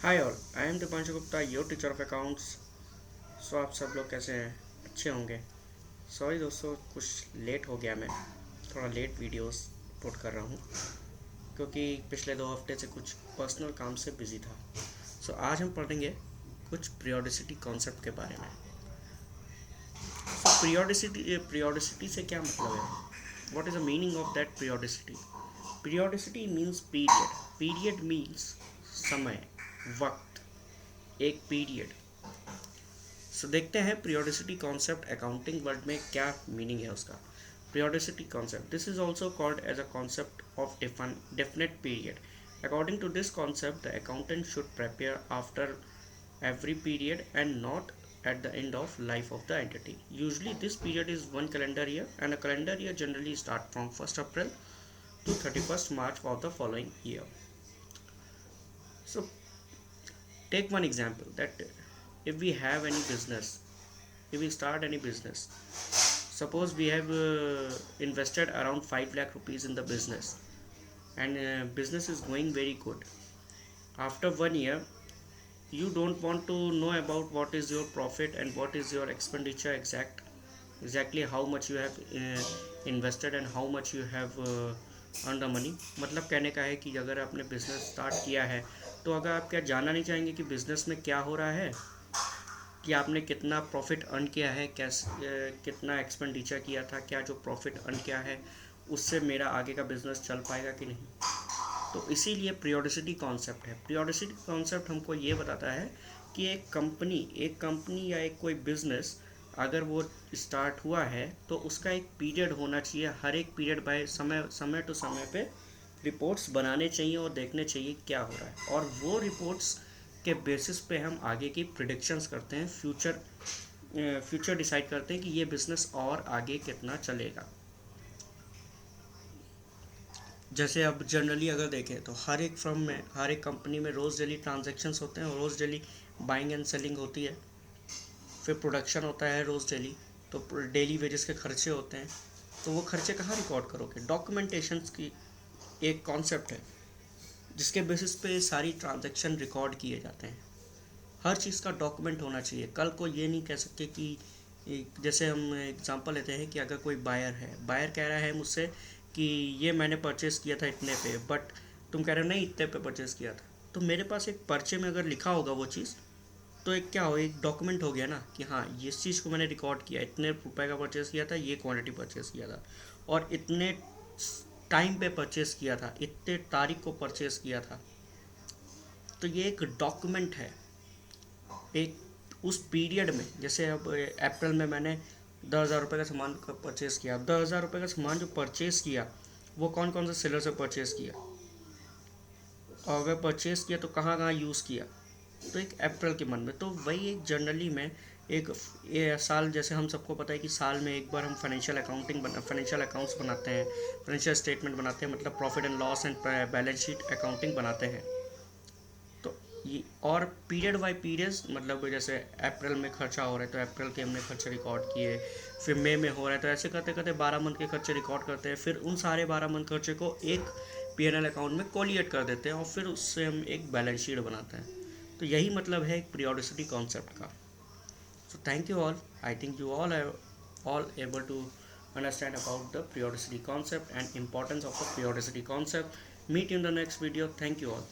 Hi all, I am Deepanshu Gupta, your teacher of accounts. So आप सब लोग कैसे हैं? अच्छे होंगे। सॉरी दोस्तों, कुछ लेट हो गया। मैं थोड़ा लेट वीडियोस अपलोड कर रहा हूँ क्योंकि पिछले 2 हफ्ते से कुछ पर्सनल काम से बिजी था। सो आज हम पढ़ेंगे कुछ पीरियोडिसिटी कॉन्सेप्ट के बारे में। सो पीरियोडिसिटी से क्या मतलब है? What is the meaning of that periodicity? Periodicity means period. Period means समय, वक्त, एक पीरियड। सो देखते हैं पीरियोडिसिटी कॉन्सेप्ट अकाउंटिंग वर्ड में क्या मीनिंग है उसका। Periodicity concept, this is also called as a concept of definite period. According to this concept, the accountant should prepare after every period and not at the end of life of the entity. Usually this period is one calendar year, and a calendar year generally start from 1st April to 31st March of the following year. So take one example that if we have any business, if we start any business, suppose we have invested around 5 lakh rupees in the business, and business is going very good. After 1 year, you don't want to know about what is your profit and what is your expenditure exactly how much you have invested and how much you have earned the money. मतलब कहने का है कि अगर आपने business start किया है तो अगर आप क्या जानना नहीं चाहेंगे कि बिजनेस में क्या हो रहा है, कि आपने कितना प्रॉफिट अर्न किया है, कैसे कितना एक्सपेंडिचर किया था, क्या जो प्रॉफिट अर्न किया है उससे मेरा आगे का बिजनेस चल पाएगा कि नहीं। तो इसीलिए पीरियोडिसिटी कॉन्सेप्ट है। पीरियोडिसिटी कॉन्सेप्ट हमको ये बताता है कि एक कंपनी या एक कोई बिजनेस अगर वो स्टार्ट हुआ है तो उसका एक पीरियड होना चाहिए। हर एक पीरियड बाय समय टू समय पे रिपोर्ट्स बनाने चाहिए और देखने चाहिए क्या हो रहा है, और वो रिपोर्ट्स के बेसिस पे हम आगे की प्रिडिक्शंस करते हैं, फ्यूचर डिसाइड करते हैं कि ये बिज़नेस और आगे कितना चलेगा। जैसे अब जनरली अगर देखें तो हर एक फर्म में, हर एक कंपनी में रोज़ डेली ट्रांजैक्शंस होते हैं और रोज़ डेली बाइंग एंड सेलिंग होती है। फिर प्रोडक्शन होता है रोज़ डेली, तो डेली वेजेस के खर्चे होते हैं। तो वो खर्चे कहाँ रिकॉर्ड करोगे? डॉक्यूमेंटेशंस की एक कॉन्सेप्ट है जिसके बेसिस पे सारी ट्रांजैक्शन रिकॉर्ड किए जाते हैं। हर चीज़ का डॉक्यूमेंट होना चाहिए। कल को ये नहीं कह सकते कि जैसे हम एग्जांपल लेते हैं कि अगर कोई बायर है, बायर कह रहा है मुझसे कि ये मैंने परचेज़ किया था इतने पे, बट तुम कह रहे हो नहीं इतने पे परचेज़ किया था। तो मेरे पास एक पर्चे में अगर लिखा होगा वो चीज़, तो एक क्या हो, एक डॉक्यूमेंट हो गया ना कि हाँ इस चीज़ को मैंने रिकॉर्ड किया, इतने रुपए का परचेज़ किया था, ये क्वांटिटी परचेज़ किया था और इतने टाइम पे परचेज़ किया था, इतने तारीख को परचेज़ किया था। तो ये एक डॉक्यूमेंट है एक उस पीरियड में। जैसे अब अप्रैल में मैंने 10,000 रुपये का सामान परचेज़ किया। 10,000 रुपये का सामान जो परचेज़ किया वो कौन कौन से सेलर से परचेज़ किया, और अगर परचेज़ किया तो कहाँ कहाँ यूज़ किया, तो एक अप्रैल के मंथ में। तो वही एक जनरली में एक साल, जैसे हम सबको पता है कि साल में एक बार हम फाइनेंशियल अकाउंट्स बनाते हैं, फाइनेंशियल स्टेटमेंट बनाते हैं, मतलब profit and loss and balance sheet accounting बनाते हैं। तो ये और पीरियड बाय पीरियड्स, मतलब जैसे अप्रैल में खर्चा हो रहा है तो अप्रैल के हमने खर्चे रिकॉर्ड किए, फिर मई में हो रहा है तो ऐसे करते करते 12 मंथ के खर्चे रिकॉर्ड करते हैं। फिर उन सारे 12 मंथ खर्चे को एक P&L अकाउंट में कोलिएट कर देते हैं और फिर उससे हम एक बैलेंस शीट बनाते हैं। तो यही मतलब है एक पीरियोडिसिटी कॉन्सेप्ट का। So thank you all. I think you all able to understand about the periodicity concept and importance of the periodicity concept. Meet you in the next video. Thank you all.